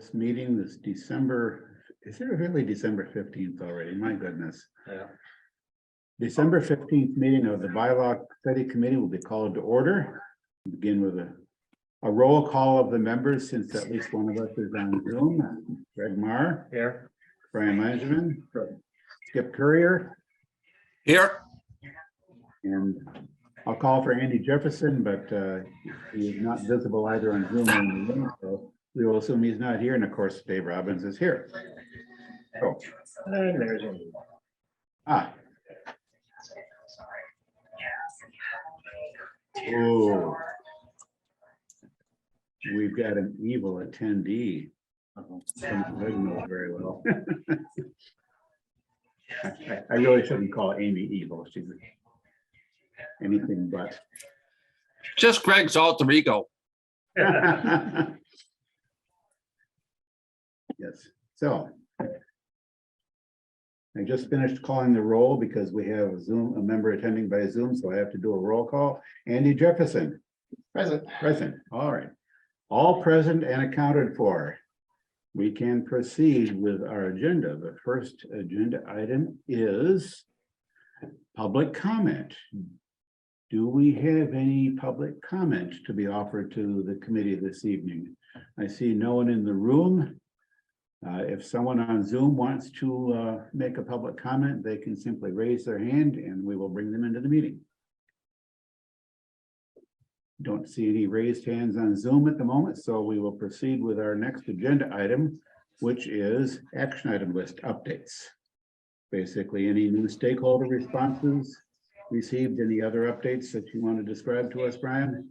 this meeting, this December, is it really December 15th already? My goodness. Yeah. December 15th meeting of the Bylaw Study Committee will be called to order. Begin with a roll call of the members, since at least one of us is on Zoom. Greg Marr. Here. Brian Langevin. Skip Courier. Here. And I'll call for Andy Jefferson, but he is not visible either on Zoom or in the room, so we will assume he's not here. And of course, Dave Robbins is here. Oh. And there's Andy. Ah. Oh. We've got an evil attendee. Someone doesn't know very well. I really shouldn't call Amy evil. She's anything but. Just Greg's alter ego. Yes. So I just finished calling the roll because we have a member attending by Zoom, so I have to do a roll call. Andy Jefferson. Present. Present. All right. All present and accounted for. We can proceed with our agenda. The first agenda item is public comment. Do we have any public comment to be offered to the committee this evening? I see no one in the room. If someone on Zoom wants to make a public comment, they can simply raise their hand and we will bring them into the meeting. Don't see any raised hands on Zoom at the moment, so we will proceed with our next agenda item, which is action item list updates. Basically, any new stakeholder responses received, any other updates that you want to describe to us, Brian?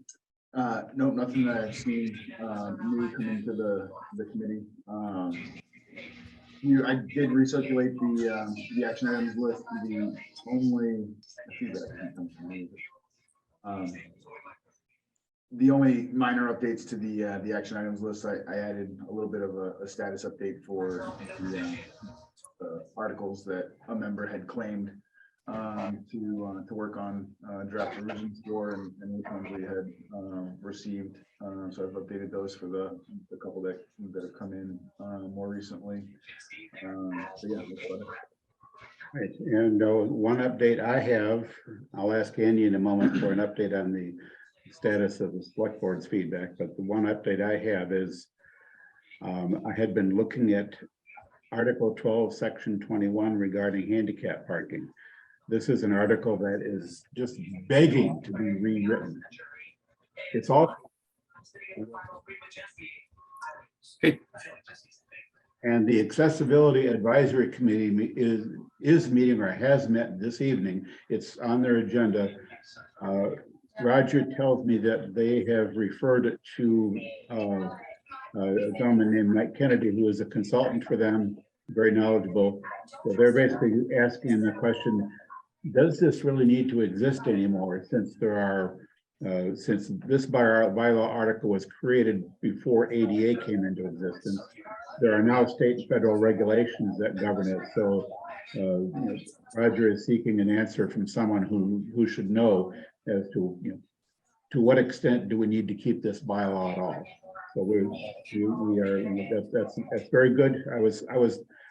No, nothing that I've seen new come into the committee. I did recirculate the action items list. The only the only minor updates to the action items list, I added a little bit of a status update for the articles that a member had claimed to work on draft revisions for, and which ones we had received. So I've updated those for the couple that have come in more recently. So yeah, that's about it. Right, and one update I have, I'll ask Andy in a moment for an update on the status of the select board's feedback, but the one update I have is I had been looking at Article 12, Section 21 regarding handicap parking. This is an article that is just begging to be rewritten. It's all. And the Accessibility Advisory Committee is meeting or has met this evening. It's on their agenda. Roger tells me that they have referred it to a gentleman named Mike Kennedy, who is a consultant for them, very knowledgeable. So they're basically asking the question, does this really need to exist anymore, since there are since this bylaw article was created before ADA came into existence? There are now state and federal regulations that govern it. So Roger is seeking an answer from someone who should know as to what extent do we need to keep this bylaw at all. So we are that's very good.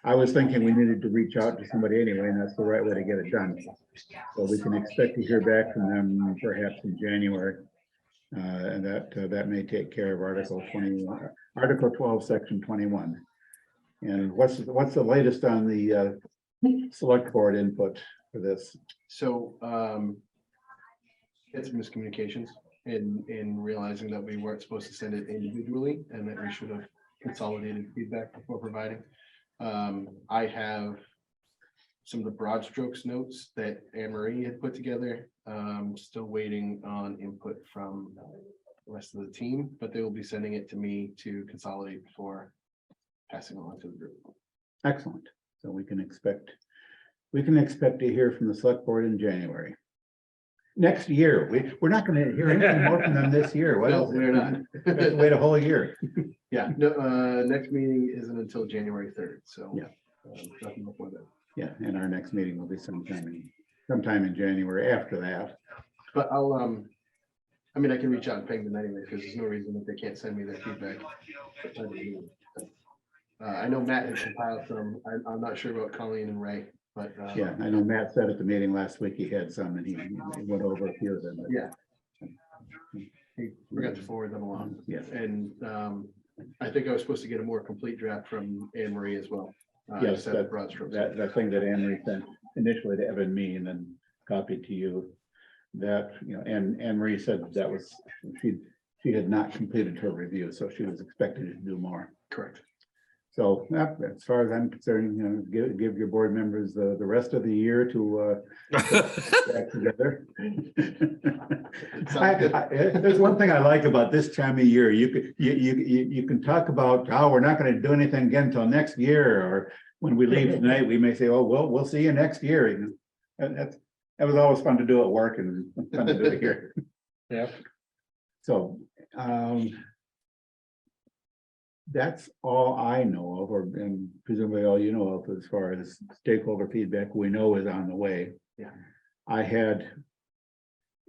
I was thinking we needed to reach out to somebody anyway, and that's the right way to get it done. So we can expect to hear back from them perhaps in January, and that may take care of Article 21, Article 12, Section 21. And what's the latest on the select board input for this? So it's miscommunications in realizing that we weren't supposed to send it individually and that we should have consolidated feedback before providing. I have some of the broad strokes notes that Anne Marie had put together. Still waiting on input from the rest of the team, but they will be sending it to me to consolidate before passing on to the group. Excellent. So we can expect to hear from the select board in January. Next year, we're not going to hear anything more from them this year. No, we're not. Wait a whole year. Yeah, no, next meeting isn't until January 3rd. So yeah, nothing before that. Yeah, and our next meeting will be sometime in January after that. But I'll I mean, I can reach out and ping them anyway, because there's no reason that they can't send me their feedback. I know Matt had compiled some. I'm not sure about Colleen and Ray, but. Yeah, I know Matt said at the meeting last week he had some and he went over a few of them. Yeah. He forgot to forward them along. Yes. And I think I was supposed to get a more complete draft from Anne Marie as well. Yes, just had broad strokes. that thing that Anne Marie sent initially to Evan and me and then copied to you. That, you know, and Anne Marie said that was, she had not completed her review, so she was expected to do more. Correct. So as far as I'm concerned, you know, give your board members the rest of the year to back together. There's one thing I like about this time of year. You can talk about, oh, we're not going to do anything again until next year, or when we leave tonight, we may say, oh, well, we'll see you next year. And that was always fun to do at work and fun to do it here. Yeah. So that's all I know of, or and presumably all you know of as far as stakeholder feedback we know is on the way. Yeah. I had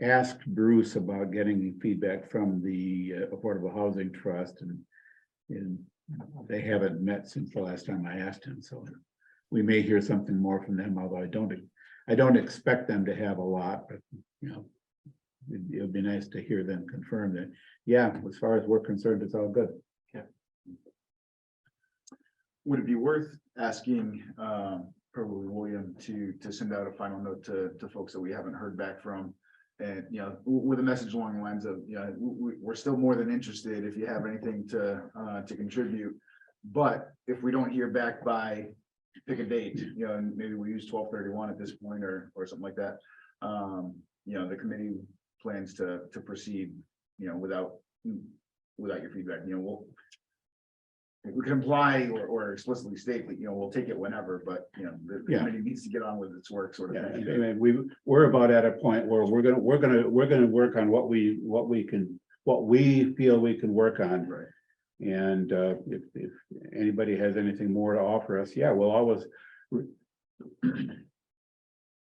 asked Bruce about getting feedback from the Affordable Housing Trust, and they haven't met since the last time I asked him, so we may hear something more from them, although I don't expect them to have a lot, but you know, it would be nice to hear them confirm that, yeah, as far as we're concerned, it's all good. Would it be worth asking, probably William to send out a final note to folks that we haven't heard back from? And, you know, with a message along the lines of, you know, we're still more than interested if you have anything to contribute. But if we don't hear back by, pick a date, you know, and maybe we use 12/31 at this point or something like that. You know, the committee plans to proceed, you know, without your feedback. You know, we can imply or explicitly state that, you know, we'll take it whenever, but you know, the committee needs to get on with its work, sort of Yeah, thing. I mean, we're about at a point where we're gonna work on what we feel we can work on. Right. And if anybody has anything more to offer us, yeah, we'll always.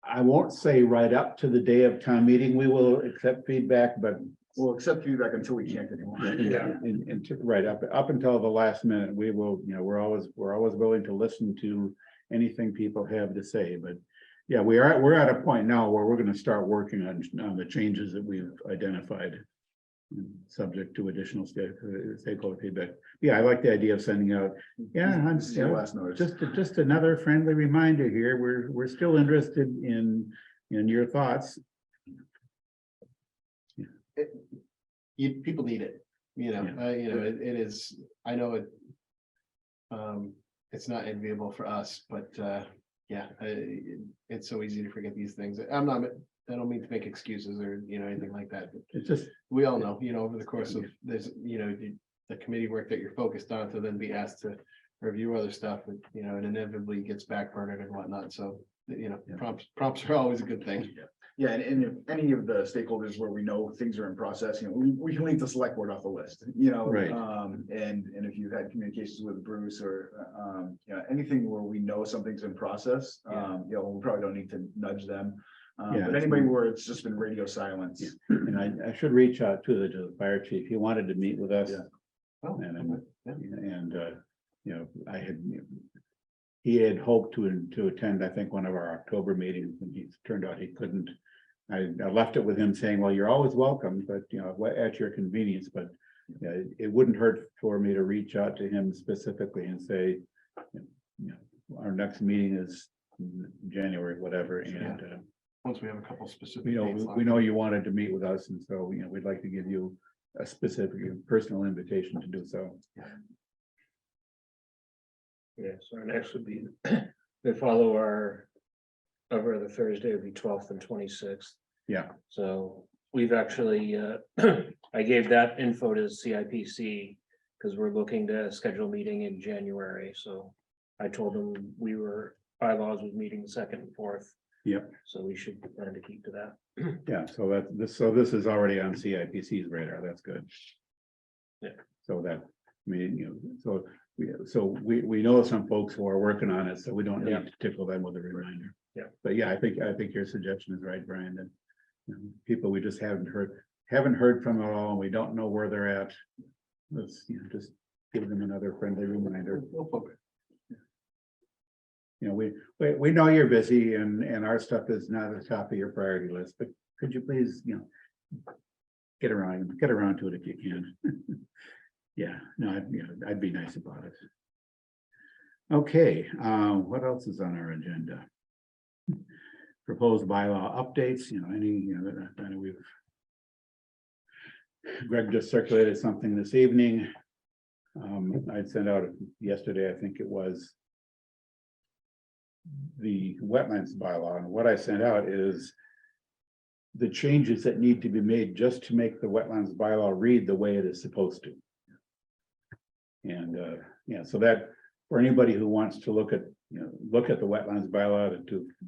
I won't say right up to the day of town meeting, we will accept feedback, but. We'll accept feedback until we can't anymore. Right, up until the last minute, we will, you know, we're always willing to listen to anything people have to say, but. Yeah, we're at a point now where we're gonna start working on the changes that we've identified. Subject to additional stakeholder feedback. Yeah, I like the idea of sending out, yeah, This is your last notice. just another friendly reminder here. We're still interested in your thoughts. People need it, you know, it is, I know it. It's not enviable for us, but yeah, it's so easy to forget these things. I don't mean to make excuses or, you know, anything like that. It's just, We all know, you know, over the course of this, you know, the committee work that you're focused on to then be asked to review other stuff, and, you know, it inevitably gets backburnered and whatnot. So, you know, prompts are always a good thing. Yeah, and if any of the stakeholders where we know things are in process, you know, we can leave the select board off the list, you know. Right. And if you've had communications with Bruce or, you know, anything where we know something's in process, you know, we probably don't need to nudge them. But anybody where it's just been radio silence. yeah. And I should reach out to the fire chief. He wanted to meet with us. Yeah. Oh, And you know, he had hoped to attend, I think, one of our October meetings, and he turned out he couldn't. I left it with him saying, well, you're always welcome, but you know, at your convenience, but it wouldn't hurt for me to reach out to him specifically and say, you know, our next meeting is January, whatever, and Once we have a couple specific. we dates know locked. you wanted to meet with us, and so, you know, we'd like to give you a specific personal invitation to do so. Yes, our next would be, they follow our, over the Thursday would be 12th and 26th. Yeah, So we've actually, I gave that info to CIPC because we're looking to schedule a meeting in January. So I told them bylaws was meeting 2nd and 4th. Yep. So we should plan to keep to that. yeah, so this is already on CIPC's radar, that's good. Yeah. So that, I mean, you know, so we know some folks who are working on it, so we don't need to tickle them with a reminder. Yeah. But yeah, I think your suggestion is right, Brian, that you know, people we just haven't heard from at all, and we don't know where they're at. Let's, you know, just give them another friendly reminder. No problem. You know, we know you're busy and our stuff is not at the top of your priority list, but could you please, you know, get around to it if you can. Yeah, no, I'd be nice about it. Okay, what else is on our agenda? Proposed bylaw updates, you know, I know Greg just circulated something this evening. I'd sent out yesterday, I think it was, the wetlands bylaw, and what I sent out is the changes that need to be made just to make the wetlands bylaw read the way it is supposed to. And yeah, so that for anybody who wants to look at the wetlands bylaw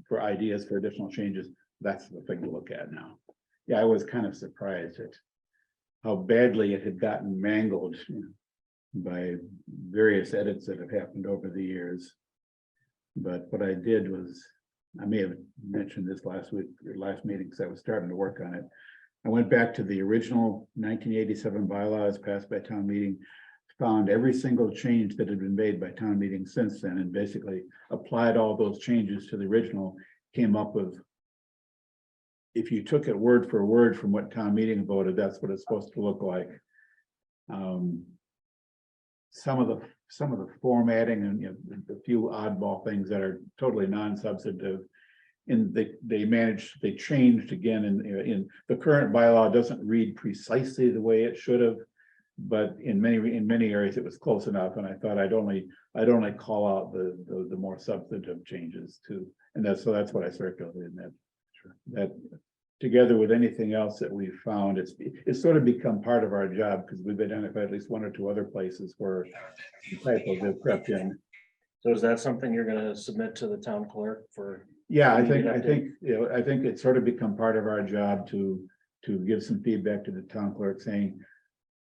for ideas for additional changes, that's the thing to look at now. Yeah, I was kind of surprised at how badly it had gotten mangled, by various edits that have happened over the years. But what I did was, I may have mentioned this last week, or last meeting, because I was starting to work on it. I went back to the original 1987 bylaws passed by town meeting, found every single change that had been made by town meeting since then, and basically applied all those changes to the original, came up with, if you took it word for word from what town meeting voted, that's what it's supposed to look like. Some of the formatting and a few oddball things that are totally non-substantive, and they changed again in the current bylaw doesn't read precisely the way it should have, but in many areas it was close enough, and I thought I'd only call out the more substantive changes too, and that's what I circulated in that together with anything else that we've found, it's sort of become part of our job, because we've identified at least one or two other places where typos have crept in. So is that something you're gonna submit to the town clerk for? Yeah, I Maybe think an I think it's sort of become part of our job to give some feedback to the town clerk, saying,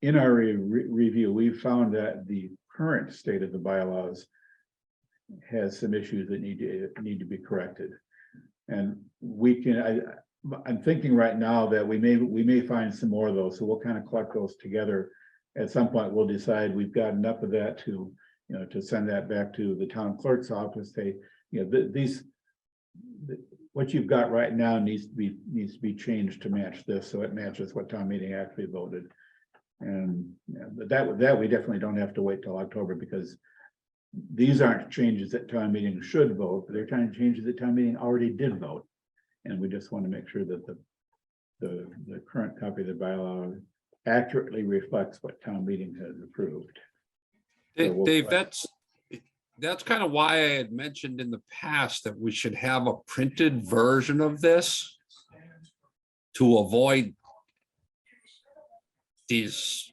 in our review, we've found that the current state of the bylaws has some issues that need to be corrected, and I'm thinking right now that we may find some more of those, so we'll kind of collect those together. At some point, we'll decide we've got enough of that to, to send that back to the town clerk's office. What you've got right now needs to be changed to match this, so it matches what town meeting actually voted. And that we definitely don't have to wait till October, because these aren't changes that town meeting should vote, but they're trying to changes that town meeting already did vote. And we just want to make sure that the current copy of the bylaw accurately reflects what town meeting has approved. So we'll Dave, that's kind of why I had mentioned in the past that we should have a printed version of this to avoid these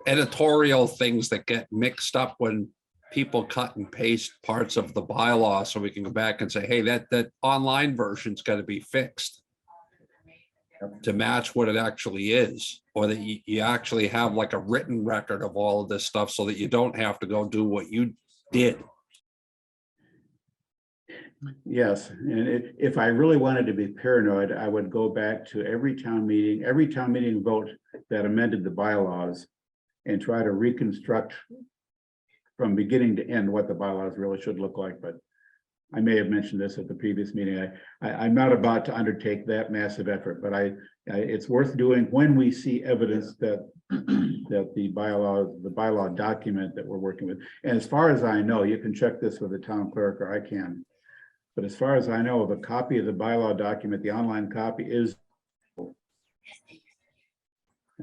editorial things that get mixed up when people cut and paste parts of the bylaw, so we can go back and say, hey, that online version's got to be fixed to match what it actually is, or that you actually have like a written record of all of this stuff, so that you don't have to go do what you did. Yes, and if I really wanted to be paranoid, I would go back to every town meeting vote that amended the bylaws, and try to reconstruct from beginning to end what the bylaws really should look like. But I may have mentioned this at the previous meeting. I'm not about to undertake that massive effort, but it's worth doing when we see evidence that the bylaw document that we're working with. And as far as I know, you can check this with the town clerk, or I can. But as far as I know, the copy of the bylaw document, the online copy is.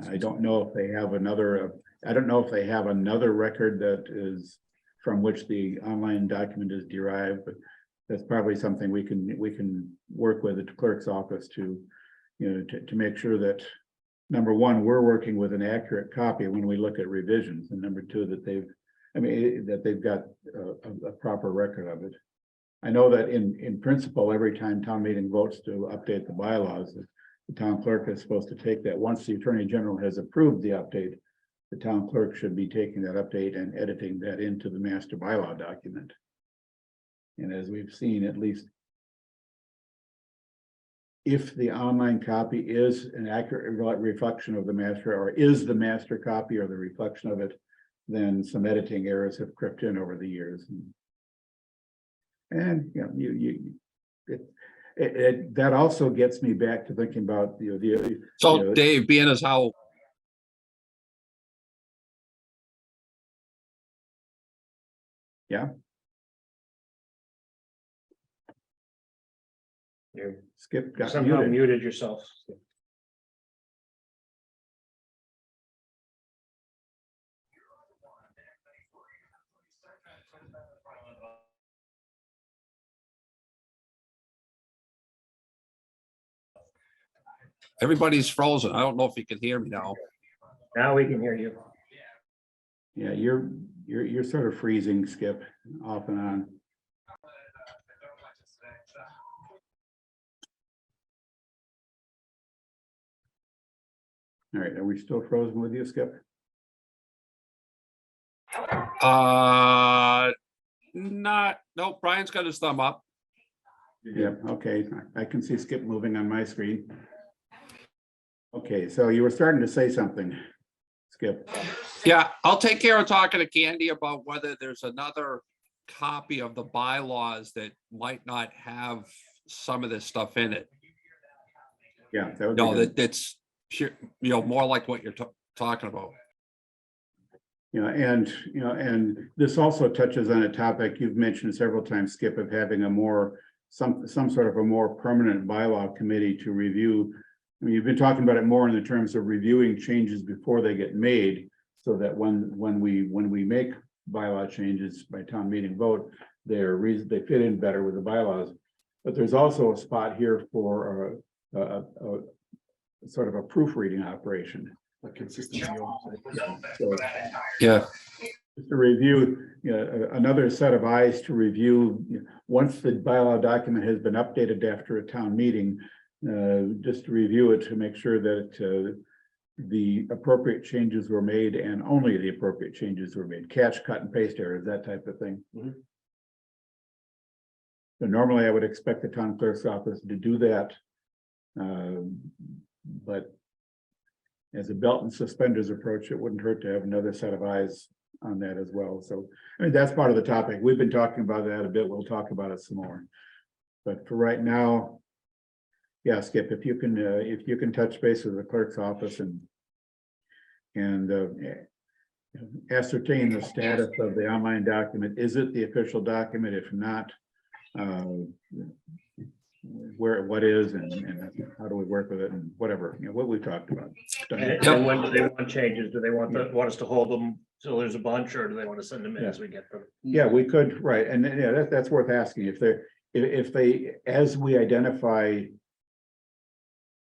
I don't know if they have another. I don't know if they have another record that is from which the online document is derived, but that's probably something we can work with the clerk's office to, to make sure that, number one, we're working with an accurate copy when we look at revisions, and number two, that they've got a proper record of it. I know that in principle, every time town meeting votes to update the bylaws, the town clerk is supposed to take that. Once the Attorney General has approved the update, the town clerk should be taking that update and editing that into the master bylaw document. And as we've seen, at least if the online copy is an accurate reflection of the master, or is the master copy or the reflection of it, then some editing errors have crept in over the years. And you know, that also gets me back to thinking about So Dave, being as how yeah, You Skip got somehow muted. muted yourself. everybody's frozen. I don't know if you can hear me now. Now we can hear you. Yeah, you're sort of freezing, Skip, off and on. All right, are we still frozen with you, Skip? No, Brian's got his thumb up. Yeah, okay, I can see Skip moving on my screen. Okay, so you were starting to say something, Skip. Yeah, I'll take care of talking to Candy about whether there's another copy of the bylaws that might not have some of this stuff in it. Yeah, that would be No, good. that's pure, more like what you're talking about. And this also touches on a topic you've mentioned several times, Skip, of having some sort of a more permanent bylaw committee to review. I mean, you've been talking about it more in the terms of reviewing changes before they get made, so that when we make bylaw changes by town meeting vote, they fit in better with the bylaws. But there's also a spot here for a sort of a proofreading operation. A consistency. So Yeah. just to review, another set of eyes to review, once the bylaw document has been updated after a town meeting, just to review it to make sure that the appropriate changes were made and only the appropriate changes were made. Catch, cut, and paste errors, that type of thing. Mhm. So normally I would expect the town clerk's office to do that. But as a belt and suspenders approach, it wouldn't hurt to have another set of eyes on that as well. So, I mean, that's part of the topic. We've been talking about that a bit. We'll talk about it some more. But for right now, yeah, Skip, if you can touch base with the clerk's office and ascertain the status of the online document. Is it the official document? If not, what is and how do we work with it and whatever, what we talked about. And when do they want changes? Do they want us to hold them till there's a bunch, or do they want to send them in as we get them? Yeah, we could, right, and yeah, that's worth asking. If they, as we identify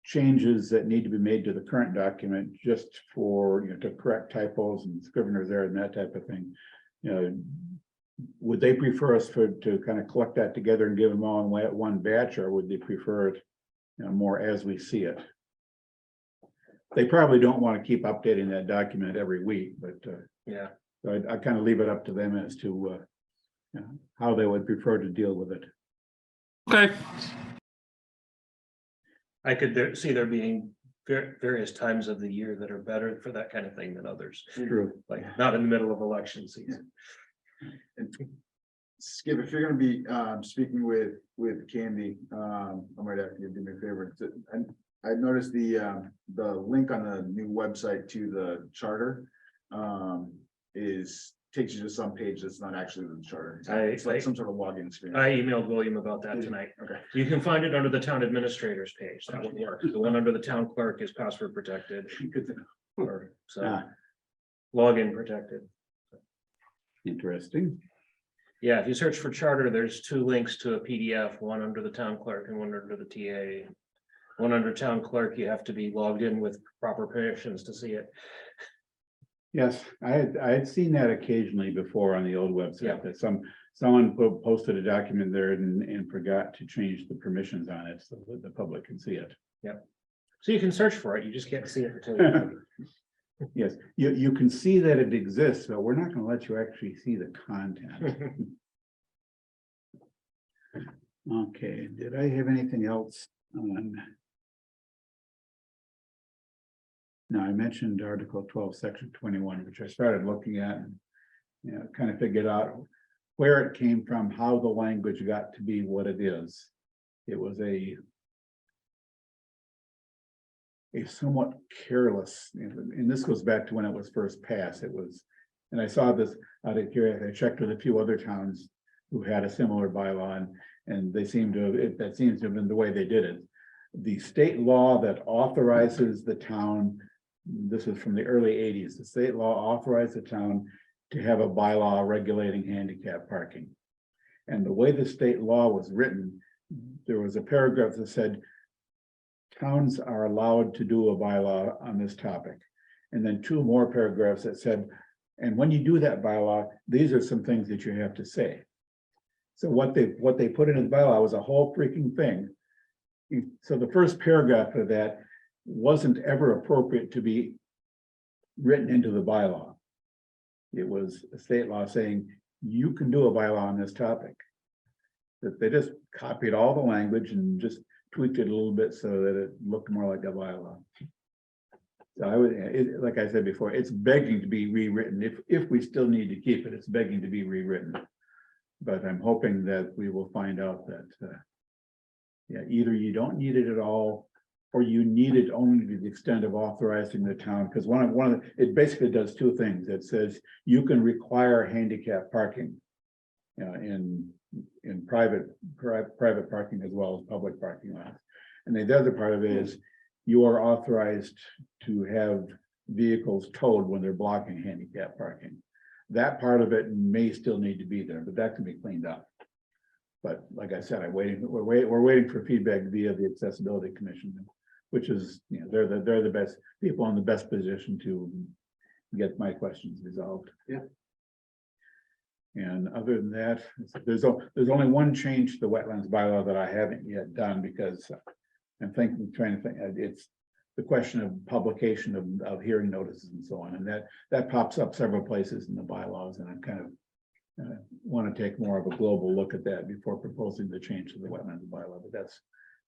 changes that need to be made to the current document, just for, to correct typos and scrivener's error and that type of thing, would they prefer us to kind of collect that together and give them all in one batch, or would they prefer it more as we see it? They probably don't want to keep updating that document every week, but Yeah, so I kind of leave it up to them as to how they would prefer to deal with it. Okay. I could see there being various times of the year that are better for that kind of thing than others, True. like not in the middle of election season. And Skip, if you're gonna be speaking with Candy, I might ask you to do me a favor. And I noticed the link on the new website to the charter takes you to some page that's not actually the charter. It's like some sort of login screen. I emailed William about that tonight. Okay. You can find it under the town administrators page. That would work. The one under the town clerk is password protected, Good to know. or so Ah, login protected. interesting. Yeah, if you search for charter, there's two links to a PDF, one under the town clerk and one under the TA. One under town clerk, you have to be logged in with proper permissions to see it. Yes, I had seen that occasionally before on the old website, Yeah. that someone posted a document there and forgot to change the permissions on it so that the public can see it. So you can search for it, you just can't see it until. Yes, you can see that it exists, but we're not going to let you actually see the content. Okay, did I have anything else on Now, I mentioned Article 12, Section 21, which I started looking at and, kind of figured out where it came from, how the language got to be what it is. It was a somewhat careless, and this goes back to when it was first passed. It was, and I saw this out of here. I checked with a few other towns who had a similar bylaw, and they seem to have, that seems to have been the way they did it. The state law that authorizes the town, this is from the early 80s, the state law authorized the town to have a bylaw regulating handicap parking. And the way the state law was written, there was a paragraph that said, towns are allowed to do a bylaw on this topic. And then two more paragraphs that said, and when you do that bylaw, these are some things that you have to say. So what they put in the bylaw was a whole freaking thing. So the first paragraph of that wasn't ever appropriate to be written into the bylaw. It was a state law saying you can do a bylaw on this topic. That they just copied all the language and just tweaked it a little bit so that it looked more like a bylaw. So I would, like I said before, it's begging to be rewritten. If we still need to keep it, it's begging to be rewritten. But I'm hoping that we will find out that, yeah, either you don't need it at all, or you need it only to the extent of authorizing the town. Because it basically does two things. It says you can require handicap parking in private parking as well as public parking lots. And the other part of it is you are authorized to have vehicles towed when they're blocking handicap parking. That part of it may still need to be there, but that can be cleaned up. But like I said, we're waiting for feedback via the Accessibility Commission, which is, they're the best people in the best position to get my questions resolved. Yeah. And other than that, there's only one change to the wetlands bylaw that I haven't yet done because I'm trying to think, it's the question of publication of hearing notices and so on. And that pops up several places in the bylaws, and I'm kind of want to take more of a global look at that before proposing the change to the wetlands bylaw. But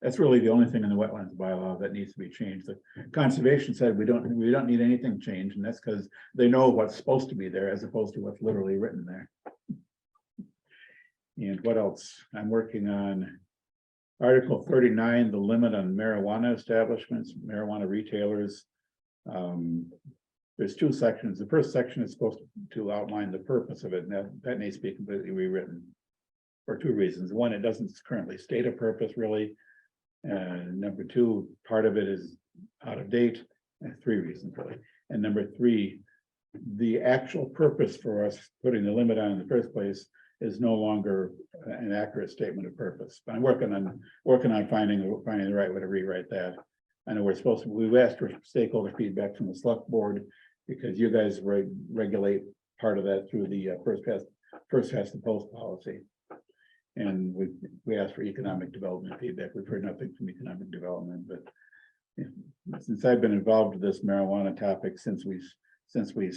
that's really the only thing in the wetlands bylaw that needs to be changed. The conservation said we don't need anything changed, and that's because they know what's supposed to be there as opposed to what's literally written there. And what else? I'm working on Article 39, the limit on marijuana establishments, marijuana retailers. There's two sections. The first section is supposed to outline the purpose of it, and that needs to be completely rewritten for two reasons. One, it doesn't currently state a purpose really. And number two, part of it is out of date. And three reasons really. And number three, the actual purpose for us putting the limit on in the first place is no longer an accurate statement of purpose. But I'm working on finding the right way to rewrite that. I know we've asked for stakeholder feedback from the select board because you guys regulate part of that through the first past the post policy. And we asked for economic development feedback. We've heard nothing from economic development, but since I've been involved with this marijuana topic since we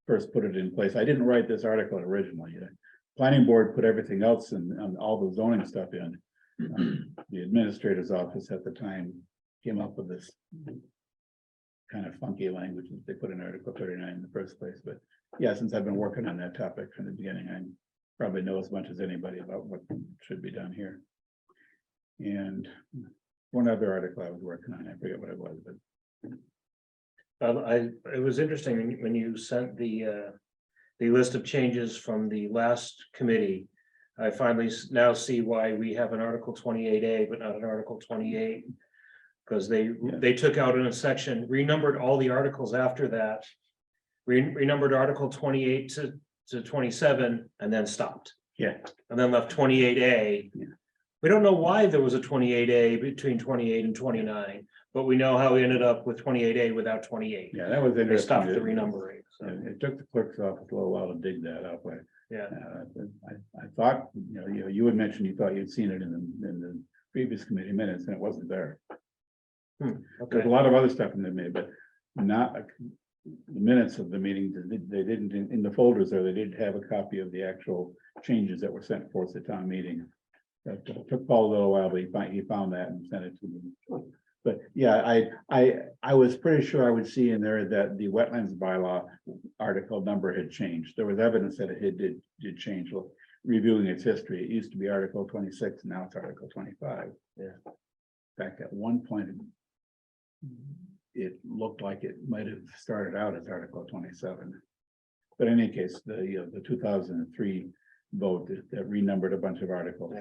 first put it in place, I didn't write this article originally. Planning board put everything else and all the zoning stuff in. The administrator's office at the time came up with this kind of funky language that they put in Article 39 in the first place. But yeah, since I've been working on that topic from the beginning, I probably know as much as anybody about what should be done here. And one other article I was working on, I forget what it was, but it was interesting when you sent the list of changes from the last committee. I finally now see why we have an Article 28A, but not an Article 28. Because they took out in a section, renumbered all the articles after that, renumbered Article 28 to 27, and then stopped. Yeah. And then left 28A. Yeah. We don't know why there was a 28A between 28 and 29, but we know how we ended up with 28A without 28. yeah, that was interesting. They stopped the renumbering. So. It took the clerk's office a little while to dig that up. Yeah. I thought, you had mentioned you thought you'd seen it in the previous committee minutes, and it wasn't there. Okay. There's a lot of other stuff in there, but not the minutes of the meeting. They didn't in the folders there. They didn't have a copy of the actual changes that were sent forth at town meeting. That took Paul a little while, but he found that and sent it to me. But Yeah, I was pretty sure I would see in there that the wetlands bylaw article number had changed. There was evidence that it did change. Well, reviewing its history, it used to be Article 26, now it's Article 25. Yeah. In fact, at one point, it looked like it might have started out as Article 27. But in any case, the 2003 vote that renumbered a bunch of articles,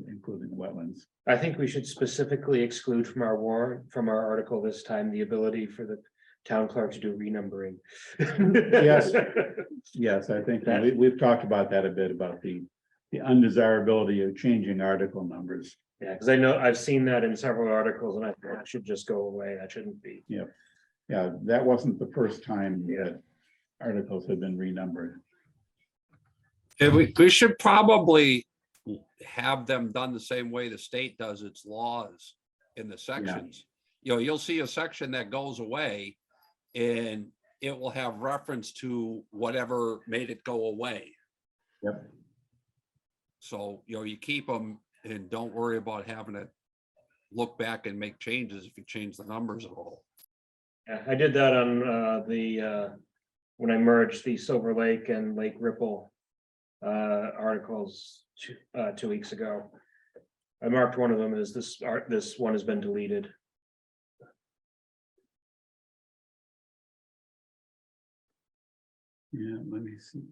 including the wetlands. I think we should specifically exclude from our warrant, from our article this time, the ability for the town clerk to do renumbering. Yes. Yes, I think that we've talked about that a bit, about the undesirability of changing article numbers. Yeah, because I know I've seen that in several articles and I think that should just go away. That shouldn't be. Yeah, that wasn't the first time that articles have been renumbered. And we should probably have them done the same way the state does its laws in the sections. You know, you'll see a section that goes away and it will have reference to whatever made it go away. Yep. So, you know, you keep them and don't worry about having to look back and make changes if you change the numbers at all. Yeah, I did that on when I merged the Silver Lake and Lake Ripple articles 2 weeks ago. I marked one of them as this one has been deleted. Yeah, let me see.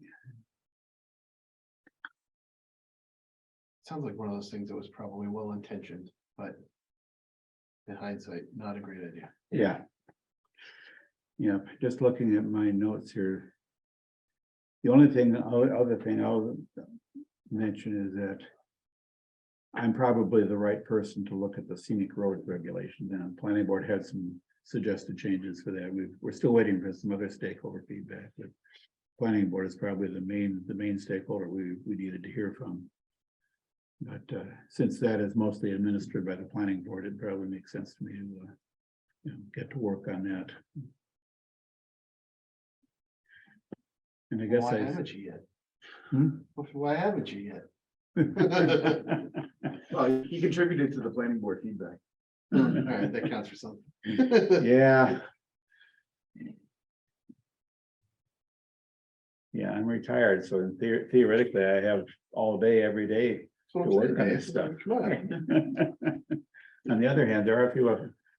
Sounds like one of those things that was probably well intentioned, but in hindsight, not a great idea. Yeah. Yeah, just looking at my notes here. The only thing, other thing I'll mention is that I'm probably the right person to look at the scenic road regulations, and the planning board had some suggested changes for that. We're still waiting for some other stakeholder feedback, but planning board is probably the main stakeholder we needed to hear from. But since that is mostly administered by the planning board, it probably makes sense to me to get to work on that. And I guess Why haven't you yet? Hmm? Why haven't you yet? Well, he contributed to the planning board feedback. All right, that counts for something. Yeah. Yeah, I'm retired, so theoretically, I have all day, every day That's what to I'm work saying, on man. this stuff. Come on. On the other hand, there are a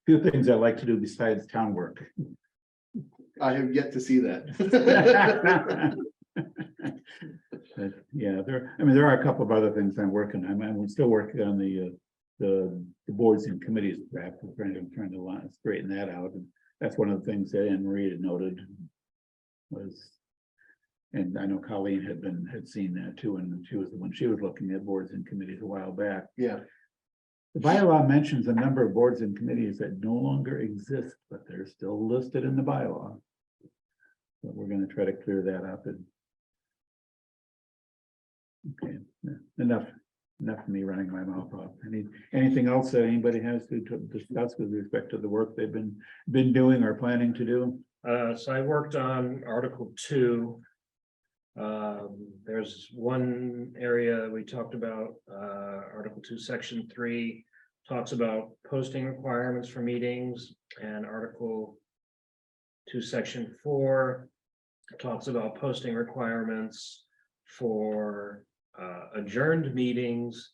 few things I like to do besides town work. I have yet to see that. But yeah, there are a couple of other things I'm working on. I'm still working on the boards and committees draft. I'm trying to straighten that out. And that's one of the things that Anne Marie had noted was, and I know Colleen had seen that too, and she was the one, she was looking at boards and committees a while back. Yeah, The bylaw mentions a number of boards and committees that no longer exist, but they're still listed in the bylaw. But we're going to try to clear that up. And okay, enough of me running my mouth off. Anything else that anybody has to discuss with respect to the work they've been doing or planning to do? So I worked on Article 2. There's one area we talked about, Article 2, Section 3 talks about posting requirements for meetings, and Article 2, Section 4 talks about posting requirements for adjourned meetings.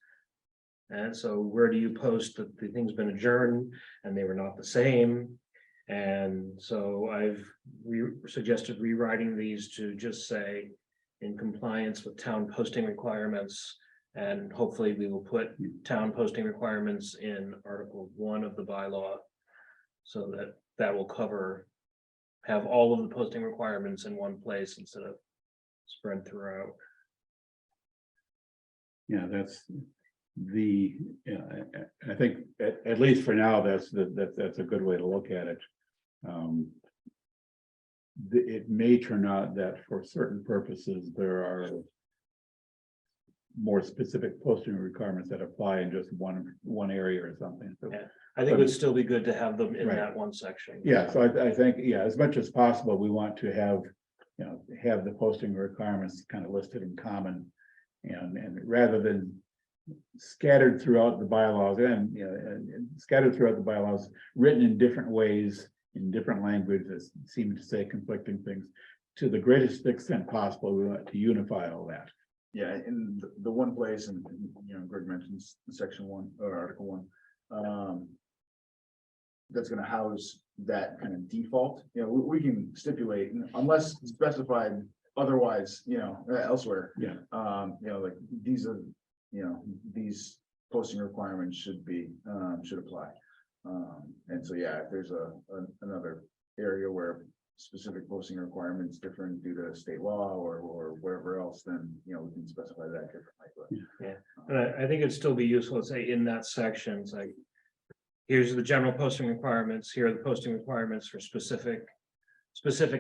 And so where do you post that the thing's been adjourned and they were not the same? And so I've suggested rewriting these to just say in compliance with town posting requirements. And hopefully we will put town posting requirements in Article 1 of the bylaw. So that will have all of the posting requirements in one place instead of spread throughout. Yeah, that's I think at least for now, that's a good way to look at it. It may turn out that for certain purposes, there are more specific posting requirements that apply in just one area or something. So, Yeah. I think it would still be good to have them in Right. that one section. yeah, so I think, yeah, as much as possible, we want to have the posting requirements kind of listed in common. And rather than scattered throughout the bylaws and, and scattered throughout the bylaws, written in different ways, in different languages, seem to say conflicting things. To the greatest extent possible, we want to unify all that. Yeah, in the one place, and Greg mentions section 1 or article 1. That's gonna house that kind of default, we can stipulate unless specified otherwise, elsewhere. Yeah. Like these are, these posting requirements should apply. And so, yeah, if there's another area where specific posting requirements different due to state law or wherever else, then, we can specify that differently. But, And I think it'd still be useful to say in that section, it's like, here's the general posting requirements, here are the posting requirements for specific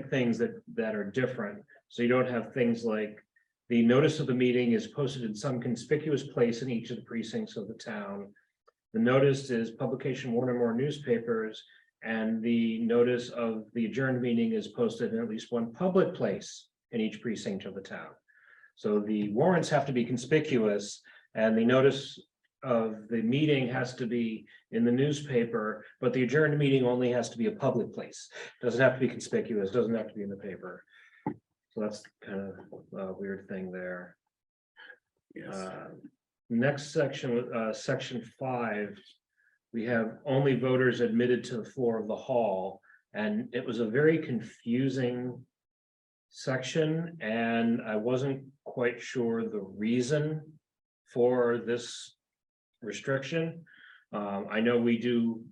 things that are different. So you don't have things like the notice of the meeting is posted in some conspicuous place in each of the precincts of the town. The notice is publication in one or more newspapers, and the notice of the adjourned meeting is posted in at least one public place in each precinct of the town. So the warrants have to be conspicuous, and the notice of the meeting has to be in the newspaper, but the adjourned meeting only has to be a public place. Doesn't have to be conspicuous, doesn't have to be in the paper. So that's kind of a weird thing there. Yes. Next section, section 5, we have only voters admitted to the floor of the hall, and it was a very confusing section, and I wasn't quite sure the reason for this restriction. I know we do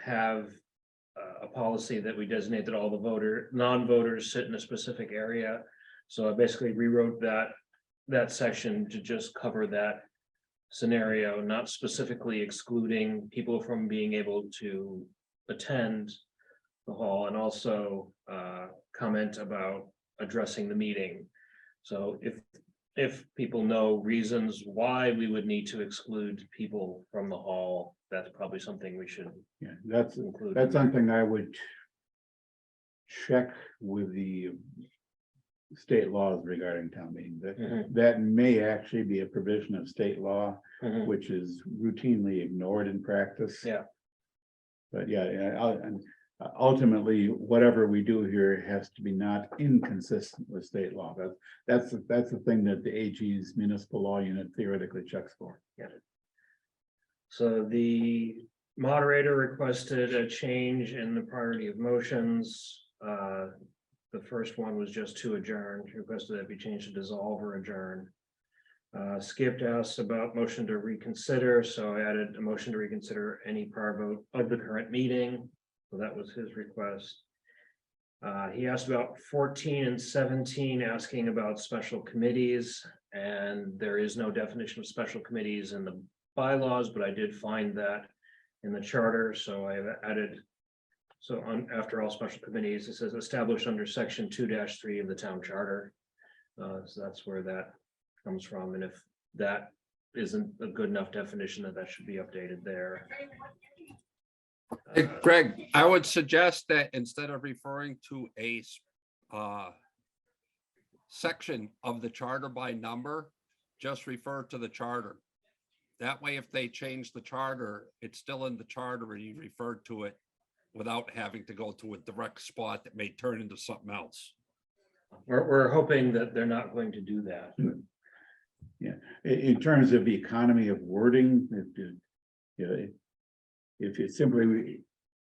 have a policy that we designate that all the non-voters sit in a specific area. So I basically rewrote that section to just cover that scenario, not specifically excluding people from being able to attend the hall, and also comment about addressing the meeting. So if people know reasons why we would need to exclude people from the hall, that's probably something we should Yeah, that's include. something I would check with the state laws regarding town meeting. That may actually be a provision of state law, Mhm. which is routinely ignored in practice. Yeah. But and ultimately, whatever we do here has to be not inconsistent with state law. That's the thing that the AG's municipal law unit theoretically checks for. So the moderator requested a change in the priority of motions. The first one was just to adjourn. He requested that be changed to dissolve or adjourn. Skip asked about motion to reconsider, so I added a motion to reconsider any prior vote of the current meeting. So that was his request. He asked about 14 and 17, asking about special committees, and there is no definition of special committees in the bylaws, but I did find that in the charter, so I have added. So after all special committees, it says established under section 2-3 of the town charter. So that's where that comes from, and if that isn't a good enough definition, that should be updated there. Hey, Greg, I would suggest that instead of referring to a section of the charter by number, just refer to the charter. That way, if they change the charter, it's still in the charter and you refer to it without having to go to a direct spot that may turn into something else. We're hoping that they're not going to do that. Yeah, in terms of the economy of wording,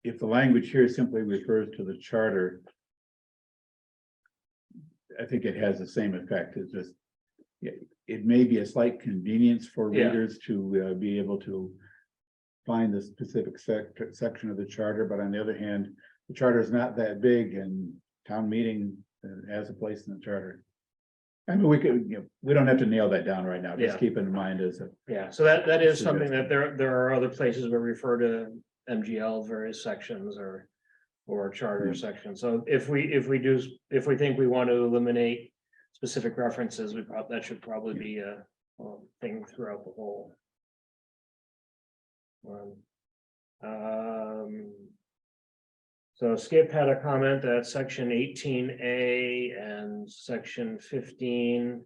if the language here simply refers to the charter, I think it has the same effect. It's just, it may be a slight convenience for Yeah. readers to be able to find the specific section of the charter, but on the other hand, the charter is not that big, and town meeting has a place in the charter. I mean, we don't have to nail that down right now. Just Yeah. keep it in mind as a. Yeah, so that is something that there are other places where we refer to MGL various sections or charter sections. So if we think we want to eliminate specific references, that should probably be a thing throughout the whole. So Skip had a comment that section 18A and section 15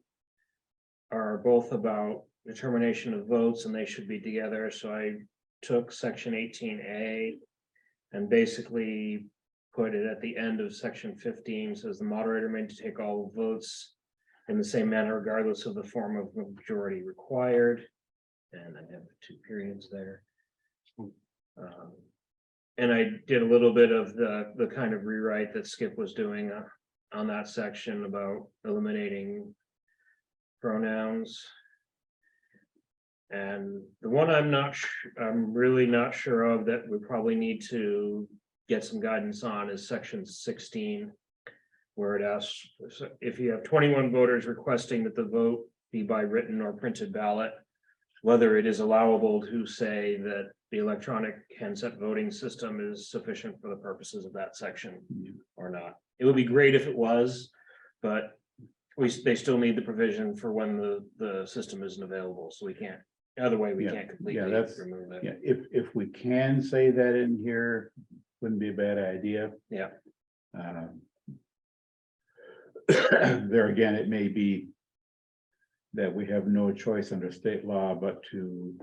are both about determination of votes and they should be together, so I took section 18A. And basically put it at the end of section 15, says the moderator may take all votes in the same manner regardless of the form of majority required. And I have 2 periods there. And I did a little bit of the kind of rewrite that Skip was doing on that section about eliminating pronouns. And the one I'm really not sure of that we probably need to get some guidance on is section 16. Where it asks, if you have 21 voters requesting that the vote be by written or printed ballot, whether it is allowable to say that the electronic handset voting system is sufficient for the purposes of that section or not. It would be great if it was, but they still need the provision for when the system isn't available, so we can't. Other way, we Yeah. can't completely Yeah, that's- remove it. Yeah, if we can say that in here, wouldn't be a bad idea. Yeah. There again, it may be that we have no choice under state law but to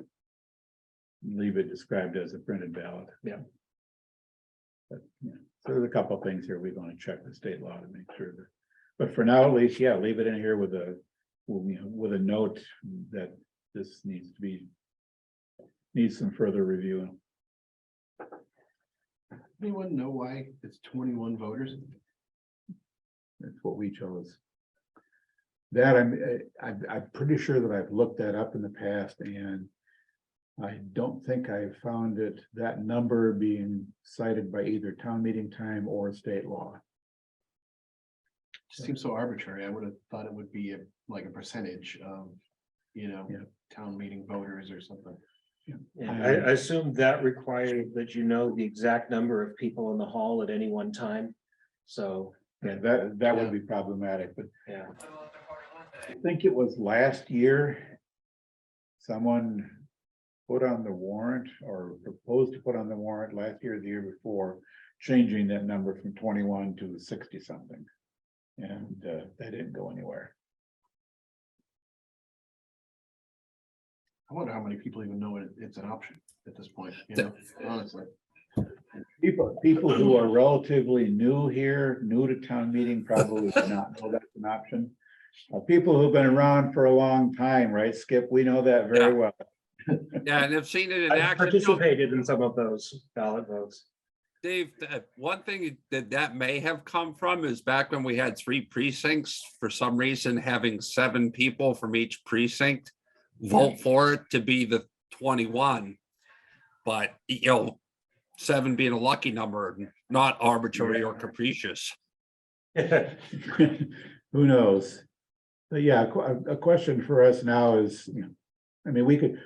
leave it described as a printed ballot. Yeah. But, yeah, so there's a couple of things here we're going to check the state law to make sure that, but for now, at least, yeah, leave it in here with a, with a note that this needs some further review. Anyone know why it's 21 voters? That's what we chose. That I'm pretty sure that I've looked that up in the past, and I don't think I've found it, that number being cited by either town meeting time or state law. Just seems so arbitrary. I would have thought it would be like a percentage of, Yeah. town meeting voters or something. Yeah, I assume that required that you know the exact number of people in the hall at any one time. So, Yeah, that would be problematic, but yeah. I think it was last year. Someone put on the warrant or proposed to put on the warrant last year or the year before, changing that number from 21 to 60 something. And that didn't go anywhere. I wonder how many people even know it's an option at this point, honestly. People who are relatively new here, new to town meeting, probably do not know that's an option. People who've been around for a long time, right, Skip? We know that very well. Yeah, and I've seen it in I action. participated in some of those ballot votes. Dave, one thing that may have come from is back when we had 3 precincts, for some reason, having 7 people from each precinct vote for it to be the 21. But, 7 being a lucky number, not arbitrary or capricious. Who knows? But yeah, a question for us now is, I mean, we could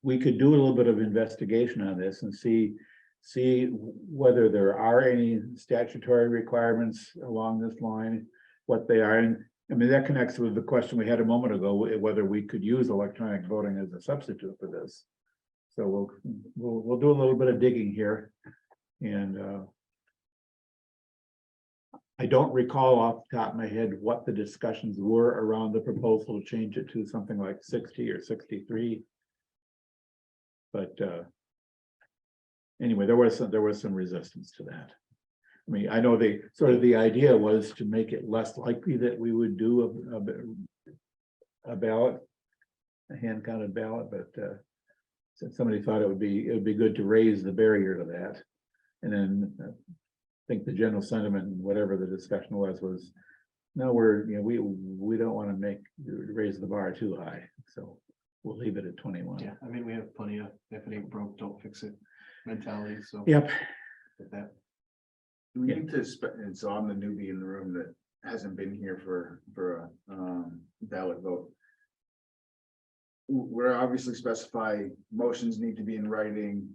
do a little bit of investigation on this and see whether there are any statutory requirements along this line, what they are. And I mean, that connects with the question we had a moment ago, whether we could use electronic voting as a substitute for this. So we'll do a little bit of digging here. And I don't recall off the top of my head what the discussions were around the proposal to change it to something like 60 or 63. But anyway, there was some resistance to that. I mean, I know the idea was to make it less likely that we would do a ballot, a hand counted ballot, but somebody thought it would be good to raise the barrier to that. And then I think the general sentiment and whatever the discussion was no, we don't want to raise the bar too high, so we'll leave it at 21. Yeah, I mean, we have plenty of if it ain't broke, don't fix it mentality. So Yep. with that. Do we need to, and so I'm the newbie in the room that hasn't been here for a ballot vote. We're obviously specify motions need to be in writing.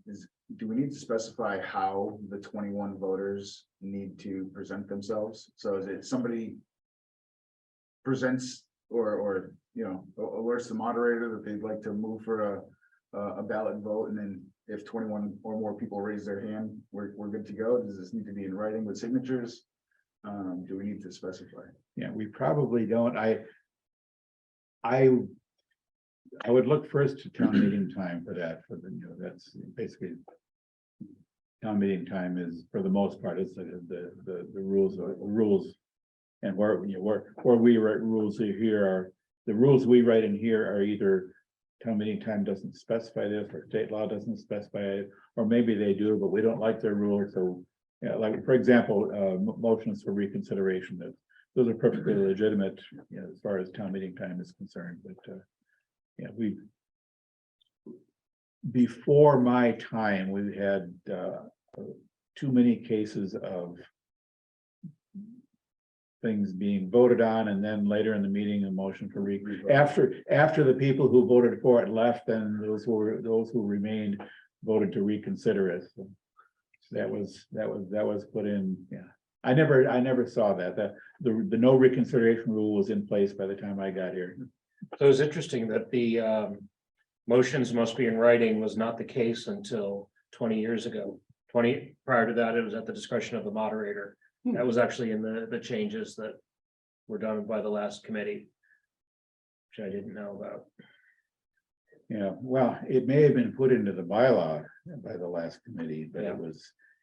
Do we need to specify how the 21 voters need to present themselves? So is it somebody presents or alerts the moderator that they'd like to move for a ballot vote, and then if 21 or more people raise their hand, we're good to go? Does this need to be in writing with signatures? Do we need to specify? Yeah, we probably don't. I would look first to town meeting time for that, for the, that's basically. Town meeting time is, for the most part, is the rules. And where we write rules here are, the rules we write in here are either. Town meeting time doesn't specify this, or state law doesn't specify it, or maybe they do, but we don't like their rules, so. Yeah, like, for example, motions for reconsideration, those are perfectly legitimate, as far as town meeting time is concerned, but, yeah, before my time, we had, too many cases of things being voted on, and then later in the meeting, a motion for after the people who voted for it left, then those who remained voted to reconsider it. So that was put in. Yeah, I never saw that. The no reconsideration rule was in place by the time I got here. So it's interesting that the motions must be in writing was not the case until 20 years ago. Prior to that, it was at the discretion of the moderator. That was actually in the changes that were done by the last committee, which I didn't know about. Yeah, well, it may have been put into the bylaw by the last committee, but Yeah.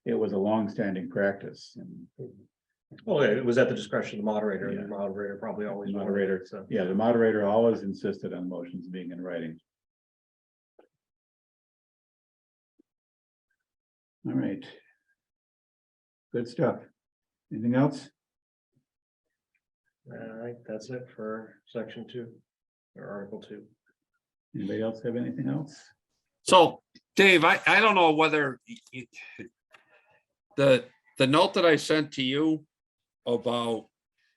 it was a long-standing practice. And Well, it was at the discretion of the moderator, and Yeah. the moderator probably always Moderator. moderated, so. yeah, the moderator always insisted on motions being in writing. All right. Good stuff. Anything else? I think that's it for section 2 or article 2. Anybody else have anything else? So Dave, I don't know whether the note that I sent to you about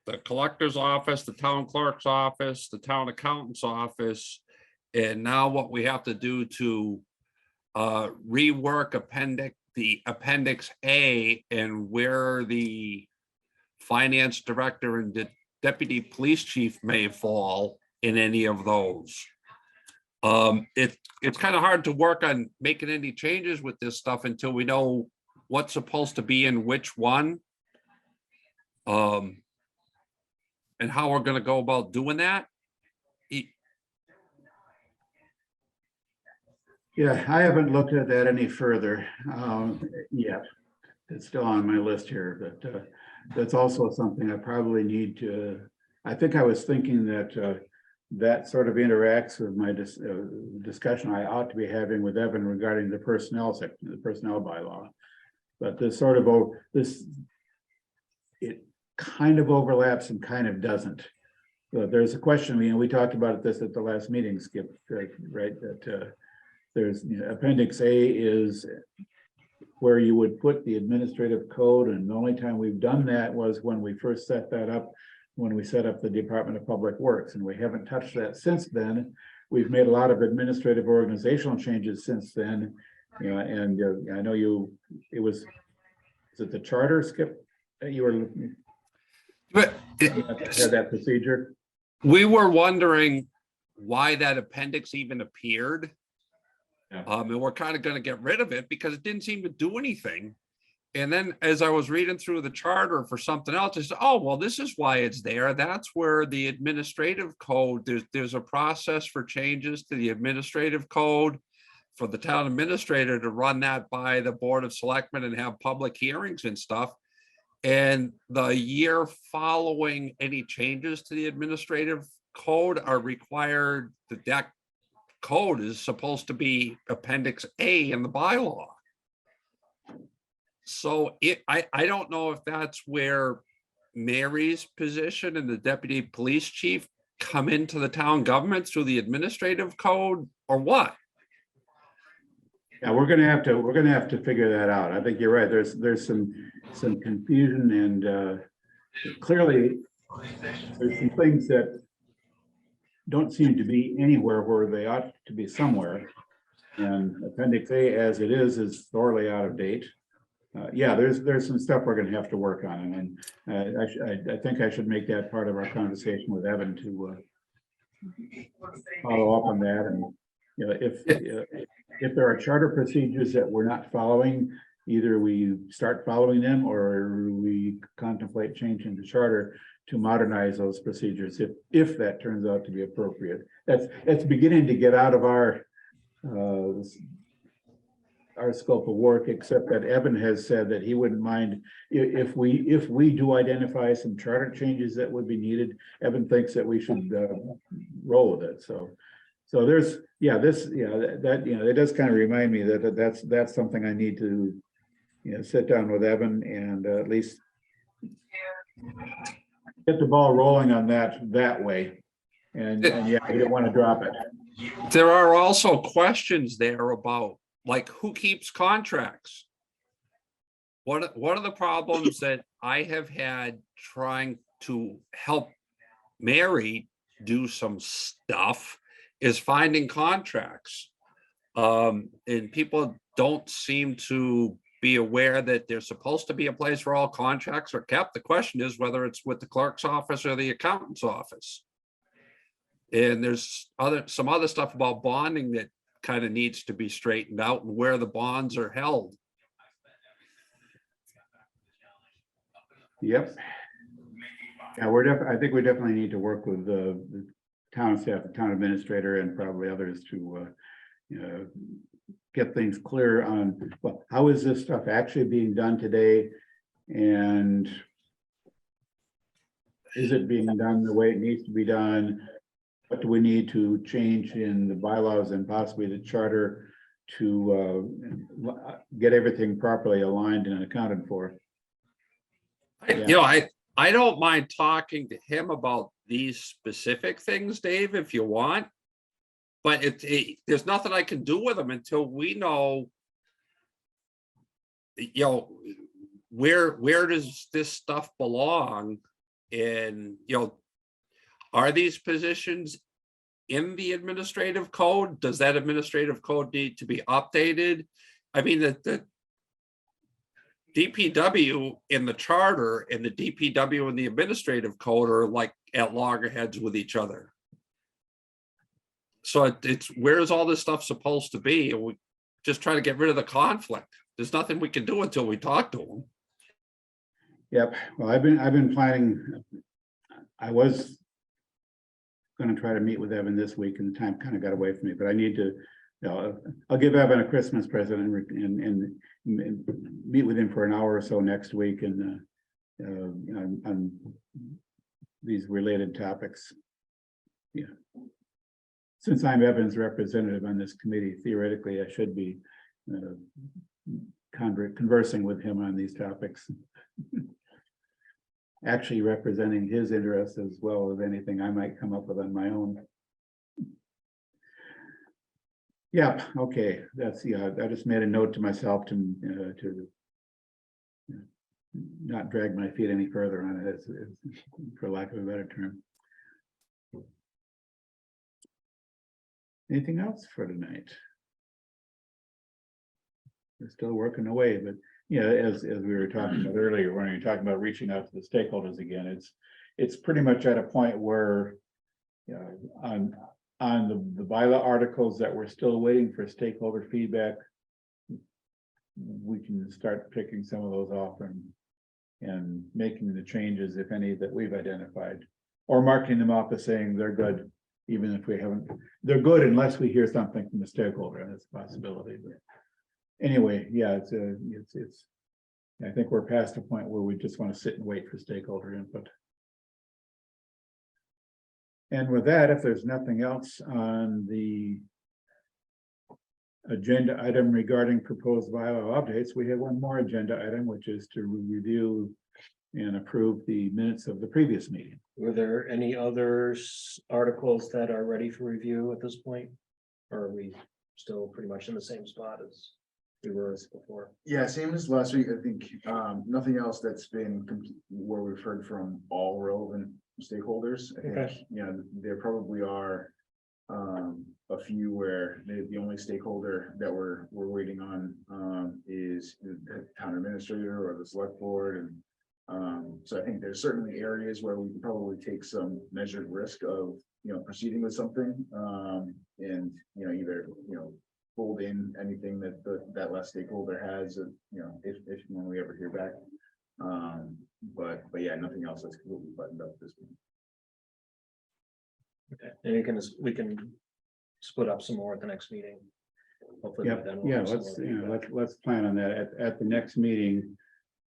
the collector's office, the town clerk's office, the town accountant's office, and now what we have to do to rework the appendix A, and where the finance director and the deputy police chief may fall in any of those. It's kind of hard to work on making any changes with this stuff until we know what's supposed to be in which one. And how we're gonna go about doing that. Yeah, I haven't looked at that any further yet. It's still on my list here, but that's also something I probably need to. I think I was thinking that that sort of interacts with my discussion I ought to be having with Evan regarding the personnel section, the personnel bylaw. But this sort of it kind of overlaps and kind of doesn't. There's a question, we talked about this at the last meeting, Skip, right? That there's appendix A is where you would put the administrative code, and the only time we've done that was when we first set that up, when we set up the Department of Public Works, and we haven't touched that since then. We've made a lot of administrative organizational changes since then, and I know is it the charter, Skip, that you were But had that procedure? we were wondering why that appendix even appeared. Yeah. And we're kind of going to get rid of it because it didn't seem to do anything. And then as I was reading through the charter for something else, I said, oh, well, this is why it's there. That's where the administrative code, there's a process for changes to the administrative code for the town administrator to run that by the Board of Selectmen and have public hearings and stuff. And the year following any changes to the administrative code are required, that code is supposed to be appendix A in the bylaw. So I don't know if that's where Mary's position and the deputy police chief come into the town government through the administrative code or what. Yeah, we're gonna have to figure that out. I think you're right. There's some confusion, and clearly there's some things that don't seem to be anywhere where they ought to be somewhere. And appendix A as it is thoroughly out of date. Yeah, there's some stuff we're gonna have to work on, and I think I should make that part of our conversation with Evan to follow up on that. And if there are charter procedures that we're not following, either we start following them or we contemplate changing the charter. to modernize those procedures if that turns out to be appropriate. That's beginning to get out of our scope of work, except that Evan has said that he wouldn't mind if we do identify some charter changes that would be needed. Evan thinks that we should roll with it. So there's, that does kind of remind me that that's something I need to, sit down with Evan and at least get the ball rolling on that way. And yeah, I don't want to drop it. There are also questions there about, like, who keeps contracts? One of the problems that I have had trying to help Mary do some stuff is finding contracts. And people don't seem to be aware that there's supposed to be a place where all contracts are kept. The question is whether it's with the clerk's office or the accountant's office. And there's some other stuff about bonding that kind of needs to be straightened out, and where the bonds are held. Yep. Yeah, I think we definitely need to work with the town staff, the town administrator, and probably others to get things clear on, well, how is this stuff actually being done today? And is it being done the way it needs to be done? What do we need to change in the bylaws and possibly the charter to get everything properly aligned and accounted for? I don't mind talking to him about these specific things, Dave, if you want. But there's nothing I can do with them until we know, where does this stuff belong? And, are these positions in the administrative code? Does that administrative code need to be updated? I mean, the DPW in the charter and the DPW in the administrative code are like at loggerheads with each other. So it's where is all this stuff supposed to be? And we just try to get rid of the conflict. There's nothing we can do until we talk to them. Yep. Well, I've been planning. I was going to try to meet with Evan this week, and the time kind of got away from me. But I need to. I'll give Evan a Christmas present and meet with him for an hour or so next week, and on these related topics. Yeah. Since I'm Evan's representative on this committee, theoretically, I should be conversing with him on these topics. Actually representing his interests as well as anything I might come up with on my own. Yeah, okay, that's, I just made a note to myself to not drag my feet any further on it, for lack of a better term. Anything else for tonight? We're still working away, but as we were talking about earlier, when you're talking about reaching out to the stakeholders again, it's pretty much at a point where on the bylaw articles that we're still waiting for stakeholder feedback, we can start picking some of those off and making the changes, if any, that we've identified, or marking them off as saying they're good. Even if we haven't, they're good unless we hear something from the stakeholder. That's a possibility. But anyway, yeah, it's. I think we're past a point where we just want to sit and wait for stakeholder input. And with that, if there's nothing else on the agenda item regarding proposed bylaw updates, we have one more agenda item, which is to review and approve the minutes of the previous meeting. Were there any other articles that are ready for review at this point? Or are we still pretty much in the same spot as we were before? Yeah, same as last week. I think nothing else that's been where we've heard from all relevant stakeholders. I think, Okay. There probably are a few where the only stakeholder that we're waiting on is the town administrator or the select board. And so I think there's certainly areas where we can probably take some measured risk of proceeding with something and either fold in anything that that last stakeholder has, if when we ever hear back. But yeah, nothing else that's completely buttoned up at this point. Okay, and we can split up some more at the next meeting. Hopefully. by Yeah, then we'll yeah, have some let's, more you know, feedback. let's plan on that. At the next meeting,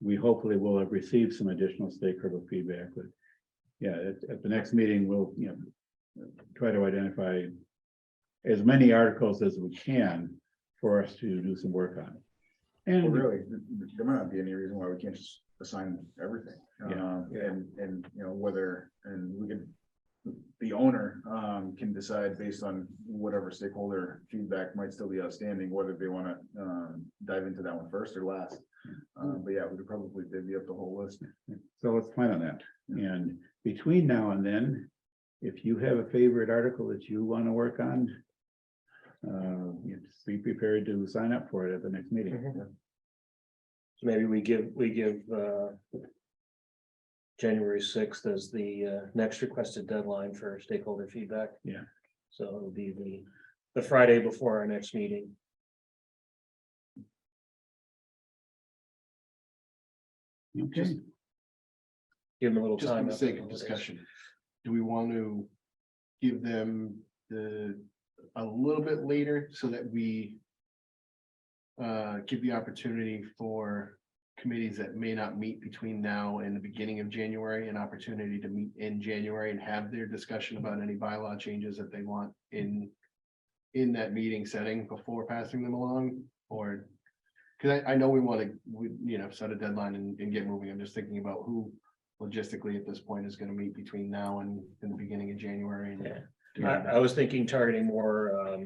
we hopefully will have received some additional stakeholder feedback, but yeah, at the next meeting, we'll, you know, try to identify as many articles as we can for us to do some work on. Well, And really, there might not be any reason why we can't just assign everything. Yeah. And, you know, whether, and we can, the owner, can decide based on whatever stakeholder feedback might still be outstanding, whether they want to, dive into that one first or last. But yeah, we could probably divvy up the whole list. so let's plan on that. And between now and then, if you have a favorite article that you want to work on, you know, just be prepared to sign up for it at the next meeting. So maybe we give January 6th as the next requested deadline for stakeholder feedback. Yeah. So it'll be the Friday before our next meeting. Okay, Give them a little Just for time. the after sake of holidays. discussion, do we want to give them a little bit later so that we give the opportunity for committees that may not meet between now and the beginning of January, an opportunity to meet in January and have their discussion about any bylaw changes that they want in that meeting setting before passing them along? Or, because I know we want to, you know, set a deadline and get moving. I'm just thinking about who logistically at this point is going to meet between now and in the beginning of January. And Yeah. do I, that. I was thinking targeting more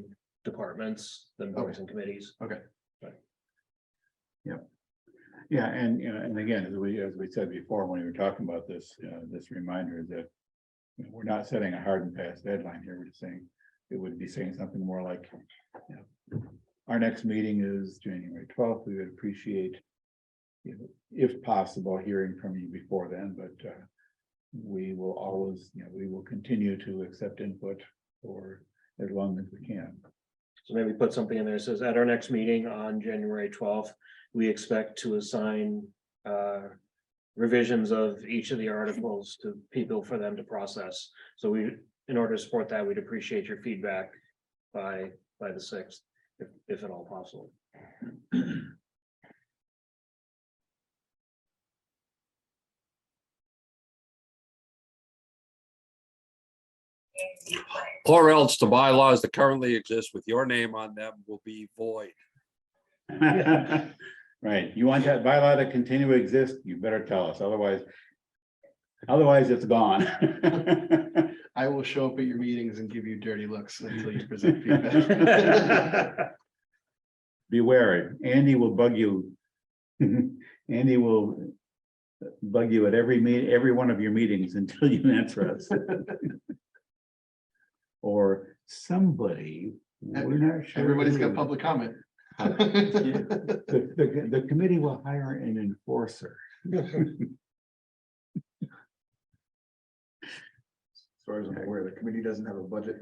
departments than boards and committees. Okay. yeah, and, you know, and again, as we said before, when we were talking about this, this reminder is that you know, we're not setting a hard and fast deadline here. We're just saying, it would be saying something more like, you know, our next meeting is January 12th. We would appreciate, you know, if possible, hearing from you before then, but we will always, you know, we will continue to accept input for as long as we can. So maybe put something in there that says at our next meeting on January 12th, we expect to assign revisions of each of the articles to people for them to process. So we, in order to support that, we'd appreciate your feedback by the 6th, if at all possible. Or else the bylaws that currently exist with your name on them will be void. Right, you want that bylaw to continue to exist, you better tell us, otherwise it's gone. I will show up at your meetings and give you dirty looks until you present feedback. Be wary, Andy will bug you. Andy will bug you at every one of your meetings until you answer us. Or somebody, we're not sure. Everybody's who. got public comment. The committee will hire an enforcer. As far as I'm aware, the committee doesn't have a budget.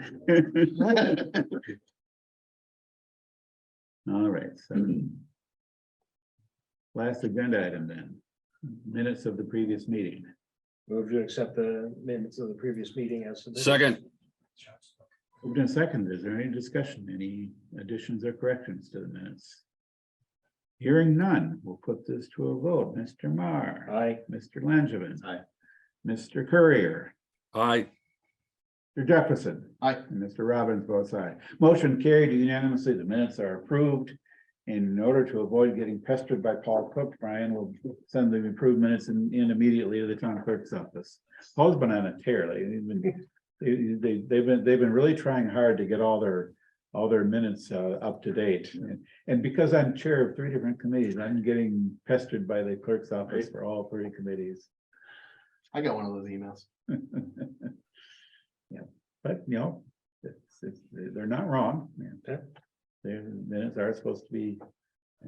All right, so. Last agenda item then, minutes of the previous meeting. Move to accept the minutes of the previous meeting as submitted. Second, Moved in second, is there any discussion, any additions or corrections to the minutes? Hearing none, we'll put this to a vote. Mr. Marr. Aye. Mr. Langevin. Aye. Mr. Courier. aye. Mr. Jefferson. Aye. And Mr. Robbins votes aye. Motion carried unanimously. The minutes are approved. In order to avoid getting pestered by Paul Cook, Brian will send the approved minutes in immediately to the town clerk's office. Paul's been on a tear lately. They've been really trying hard to get all their minutes up to date. And because I'm chair of 3 different committees, I'm getting pestered by the clerk's office for all 3 committees. I got one of those emails. Yeah, but you know, they're not wrong. Okay. Their minutes are supposed to be,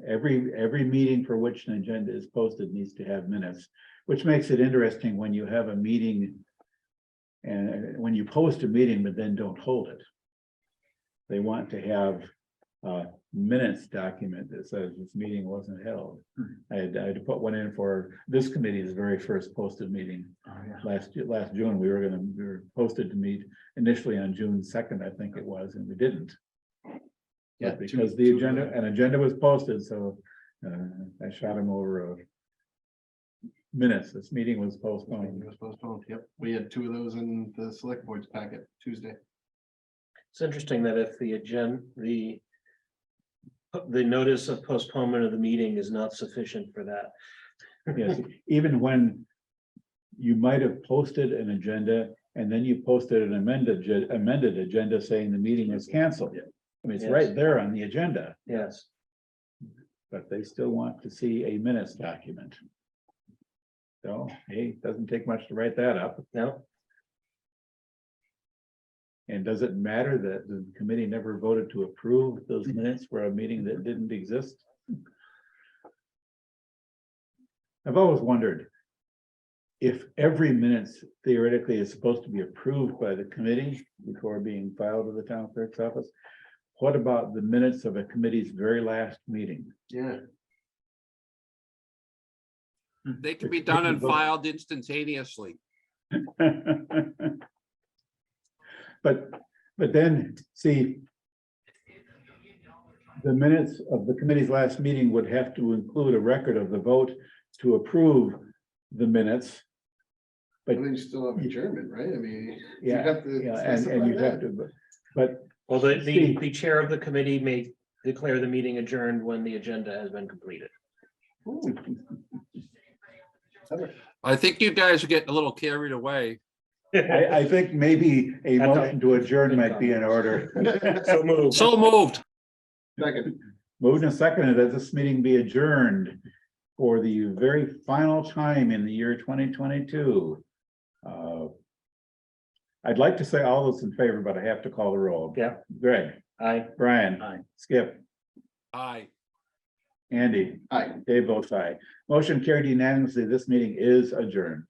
every meeting for which an agenda is posted needs to have minutes, which makes it interesting when you have a meeting. And when you post a meeting, but then don't hold it. They want to have minutes document that says this meeting wasn't held. I had to put one in for this committee's very first posted meeting Oh, yeah. last June. We were posted to meet initially on June 2nd, I think it was, and we didn't. Yeah, But because an agenda was posted, so I shot him over minutes. This meeting was postponed. It was postponed. Yep, we had 2 of those in the select board's packet Tuesday. It's interesting that if the notice of postponement of the meeting is not sufficient for that. Yes, even when you might have posted an agenda and then you posted an amended agenda saying the meeting was canceled. I mean, it's Yes. right there on the agenda, Yes, but they still want to see a minutes document. So, hey, it doesn't take much to write that up. no, And does it matter that the committee never voted to approve those minutes for a meeting that didn't exist? I've always wondered if every minutes theoretically is supposed to be approved by the committee before being filed to the town clerk's office. What about the minutes of a committee's very last meeting? Yeah, They can be done and filed instantaneously. But then, see, the minutes of the committee's last meeting would have to include a record of the vote to approve the minutes. but then you still have adjournment, right? I mean. you Yeah, have to yeah, and specify you have that. to, but well, See- the chair of the committee may declare the meeting adjourned when the agenda has been completed. Ooh. I think you guys are getting a little carried away. I think maybe a That's motion to adjourn good might be in order. So moved. So moved. Second. Moved and seconded that this meeting be adjourned for the very final time in the year 2022. I'd like to say all those in favor, but I have to call the roll. Yeah. Greg, Aye. Brian. Aye. Skip, Aye. Andy, Aye. Dave votes aye. Motion carried unanimously. This meeting is adjourned.